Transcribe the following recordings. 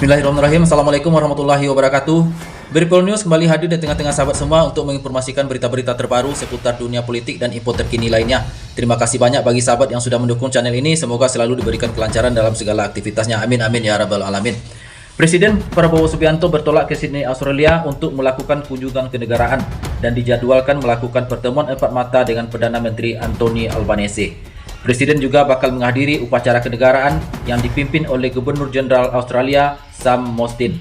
Bismillahirrahmanirrahim. Assalamualaikum warahmatullahi wabarakatuh. Beripol News kembali hadir di tengah-tengah sahabat semua untuk menginformasikan berita-berita terbaru seputar dunia politik dan info terkini lainnya. Terima kasih banyak bagi sahabat yang sudah mendukung channel ini. Semoga selalu diberikan kelancaran dalam segala aktivitasnya. Amin amin ya rabbal alamin. Presiden Prabowo Subianto bertolak ke Sydney, Australia untuk melakukan kunjungan kenegaraan dan dijadwalkan melakukan pertemuan empat mata dengan Perdana Menteri Anthony Albanese. Presiden juga bakal menghadiri upacara kenegaraan yang dipimpin oleh Gubernur Jenderal Australia Sam Mostyn.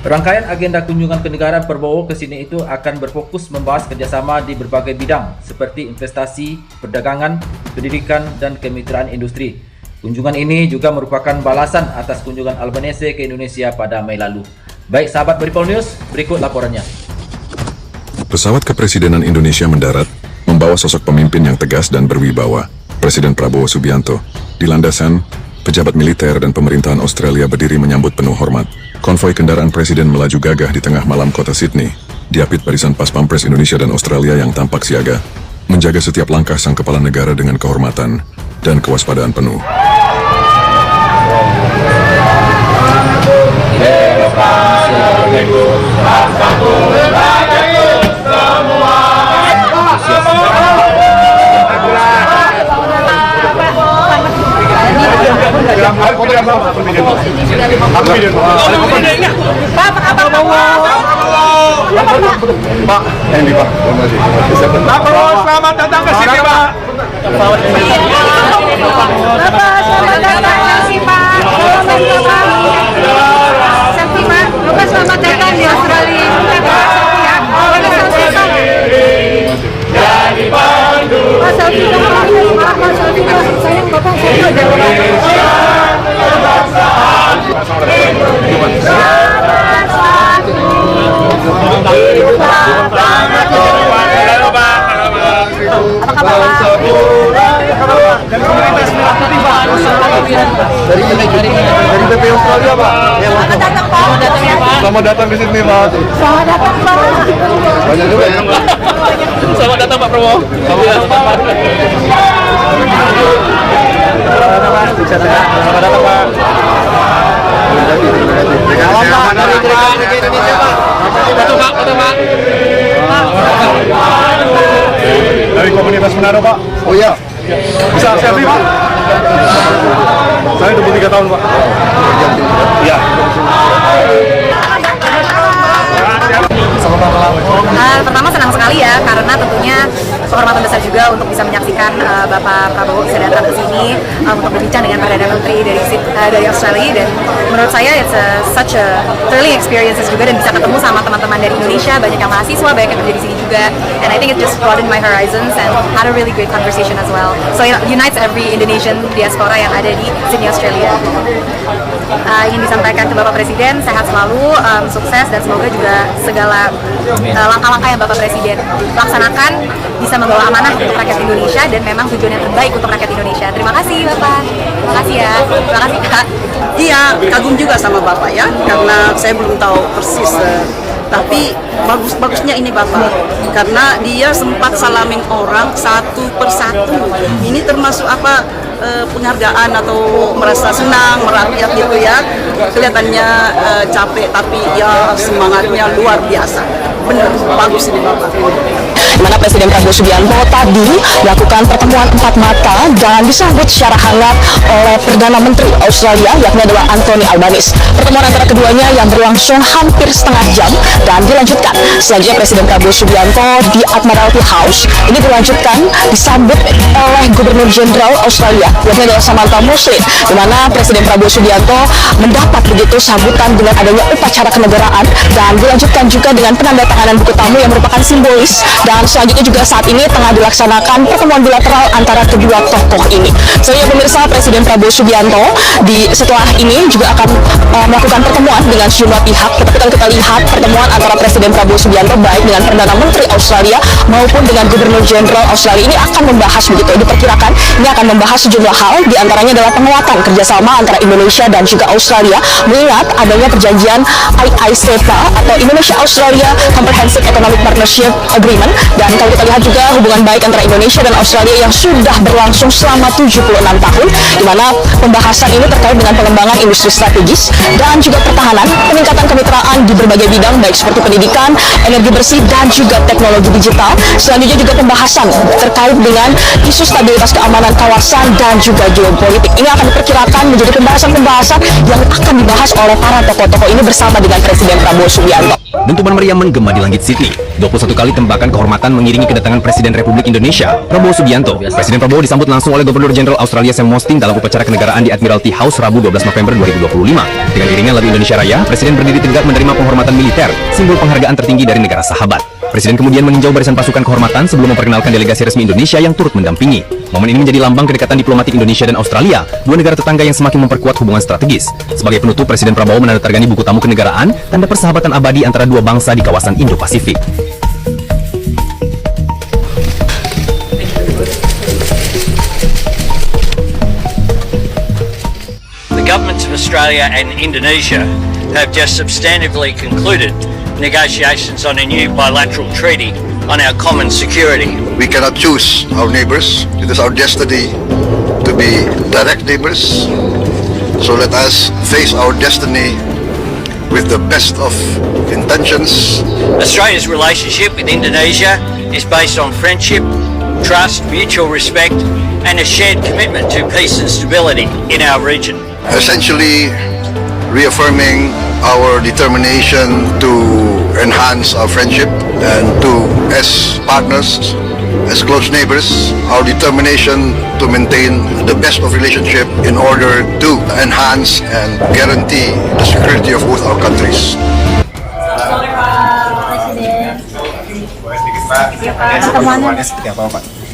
Rangkaian agenda kunjungan kenegaraan Prabowo ke Sydney itu akan berfokus membahas kerjasama di berbagai bidang seperti investasi, perdagangan, pendidikan, dan kemitraan industri. Kunjungan ini juga merupakan balasan atas kunjungan Albanese ke Indonesia pada Mei lalu. Baik sahabat Beripol News, berikut laporannya. Pesawat kepresidenan Indonesia mendarat, membawa sosok pemimpin yang tegas dan berwibawa. Presiden Prabowo Subianto di landasan, pejabat militer dan pemerintahan Australia berdiri menyambut penuh hormat. Konvoi kendaraan presiden melaju gagah di tengah malam kota Sydney, diapit barisan pas pampres Indonesia dan Australia yang tampak siaga, menjaga setiap langkah sang kepala negara dengan kehormatan dan kewaspadaan penuh. Pak, ini Pak, terima kasih. Selamat datang ke sini, Pak. Bapak, selamat datang ke sini, Pak. Bapak, selamat datang di Australia. Jadi pandu. Sayang Bapak, saya dari BP Australia, Pak. Selamat datang, Pak. Selamat datang di sini, Pak. Selamat datang, Pak. Banyak juga ya. Selamat datang Pak Prabowo. Selamat datang, Pak. Selamat datang, Pak. Salam dari Republik Indonesia, Pak. Foto Pak. Dari komunitas Manado, Pak. Oh iya. Bisa selfie, Pak? Saya 23 tahun, Pak. Iya. Pertama senang sekali ya, karena tentunya kehormatan besar juga untuk bisa menyaksikan Bapak Prabowo bisa datang ke sini untuk berbincang dengan Perdana Menteri dari Australia, dan menurut saya it's such a thrilling experiences juga, dan bisa ketemu sama teman-teman dari Indonesia, banyak yang mahasiswa, banyak yang kerja di sini juga, and I think it just broadened my horizons and had a really great conversation as well. So it unites every Indonesian diaspora yang ada di Sydney, Australia. Ingin disampaikan ke Bapak Presiden, sehat selalu, sukses, dan semoga juga segala langkah-langkah yang Bapak Presiden laksanakan bisa membawa amanah untuk rakyat Indonesia dan memang tujuan yang terbaik untuk rakyat Indonesia. Terima kasih Bapak. Terima kasih ya. Terima kasih Kak. Iya, kagum juga sama Bapak ya, karena saya belum tahu persis, tapi bagusnya ini Bapak, karena dia sempat salamin orang satu persatu. Ini termasuk penghargaan atau merasa senang, merakyat gitu ya. Kelihatannya capek, tapi ya semangatnya luar biasa. Benar, bagus ini Bapak. Di mana Presiden Prabowo Subianto tadi melakukan pertemuan empat mata dan disambut secara hangat oleh Perdana Menteri Australia, yakni adalah Anthony Albanese. Pertemuan antara keduanya yang berlangsung hampir setengah jam dan dilanjutkan. Selanjutnya Presiden Prabowo Subianto di Admiralty House ini dilanjutkan disambut oleh Gubernur Jenderal Australia, yakni adalah Samantha Mostyn, di mana Presiden Prabowo Subianto mendapat begitu sambutan dengan adanya upacara kenegaraan, dan dilanjutkan juga dengan penandatanganan buku tamu yang merupakan simbolis. Dan selanjutnya juga saat ini tengah dilaksanakan pertemuan bilateral antara kedua tokoh ini. Selanjutnya pemirsa, Presiden Prabowo Subianto setelah ini juga akan melakukan pertemuan dengan sejumlah pihak. Tetapi kalau kita lihat pertemuan antara Presiden Prabowo Subianto baik dengan Perdana Menteri Australia maupun dengan Gubernur Jenderal Australia ini akan membahas begitu, diperkirakan ini akan membahas sejumlah hal, diantaranya adalah penguatan kerjasama antara Indonesia dan juga Australia, mengingat adanya perjanjian IICPA atau Indonesia-Australia Comprehensive Economic Partnership Agreement. Dan kalau kita lihat juga hubungan baik antara Indonesia dan Australia yang sudah berlangsung selama 76 tahun, di mana pembahasan ini terkait dengan pengembangan industri strategis dan juga pertahanan, peningkatan kemitraan di berbagai bidang baik seperti pendidikan, energi bersih, dan juga teknologi digital. Selanjutnya juga pembahasan terkait dengan isu stabilitas keamanan kawasan dan juga geopolitik. Ini akan diperkirakan menjadi pembahasan-pembahasan yang akan dibahas oleh para tokoh-tokoh ini bersama dengan Presiden Prabowo Subianto. Dentuman meriam menggema di langit Sydney. 21 kali tembakan kehormatan mengiringi kedatangan Presiden Republik Indonesia, Prabowo Subianto. Presiden Prabowo disambut langsung oleh Gubernur Jenderal Australia Sam Mostyn dalam upacara kenegaraan di Admiralty House Rabu 12 November 2025. Dengan iringan lagu Indonesia Raya, Presiden berdiri tegak menerima penghormatan militer, simbol penghargaan tertinggi dari negara sahabat. Presiden kemudian meninjau barisan pasukan kehormatan sebelum memperkenalkan delegasi resmi Indonesia yang turut mendampingi. Momen ini menjadi lambang kedekatan diplomatik Indonesia dan Australia, dua negara tetangga yang semakin memperkuat hubungan strategis. Sebagai penutup, Presiden Prabowo menandatangani buku tamu kenegaraan, tanda persahabatan abadi antara dua bangsa di kawasan Indo-Pasifik. The governments of Australia and Indonesia have just substantively concluded negotiations on a new bilateral treaty on our common security. We cannot choose our neighbors. It is our destiny to be direct neighbors. So let us face our destiny with the best of intentions. Australia's relationship with Indonesia is based on friendship, trust, mutual respect, and a shared commitment to peace and stability in our region. Essentially reaffirming our determination to enhance our friendship and to, as partners, as close neighbors, our determination to maintain the best of relationship in order to enhance and guarantee the security of both our countries.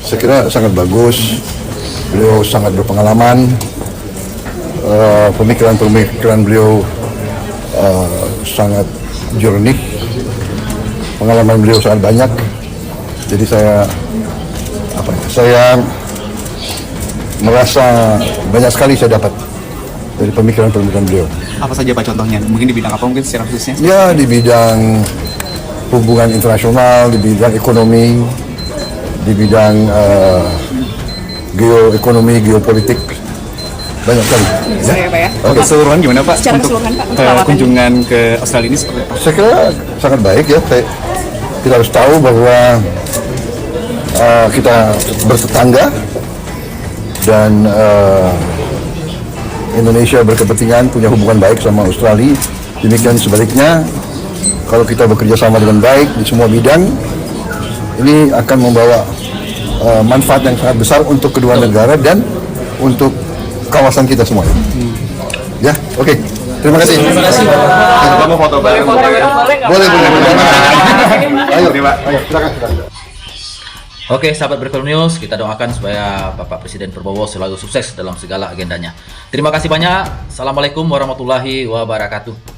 Saya kira sangat bagus. Beliau sangat berpengalaman. Pemikiran beliau sangat jernih. Pengalaman beliau sangat banyak. Jadi saya merasa banyak sekali saya dapat dari pemikiran beliau. Apa saja Pak contohnya? Mungkin di bidang apa mungkin secara khususnya? Ya, di bidang hubungan internasional, di bidang ekonomi, di bidang geoekonomi, geopolitik, banyak sekali. Ya, Pak ya. Oke, keseluruhan gimana Pak? Secara untuk keseluruhan, Pak, kunjungan ke Australia ini seperti apa? Saya kira sangat baik ya. Kita harus tahu bahwa kita bertetangga dan Indonesia berkepentingan punya hubungan baik sama Australia. Demikian sebaliknya, kalau kita bekerja sama dengan baik di semua bidang, ini akan membawa manfaat yang sangat besar untuk kedua negara dan untuk kawasan kita semua. Ya, oke. Terima kasih. Kita mau foto bareng. Boleh. Ayo, silakan. Oke, sahabat Berpil News, kita doakan supaya Bapak Presiden Prabowo selalu sukses dalam segala agendanya. Terima kasih banyak. Assalamualaikum warahmatullahi wabarakatuh.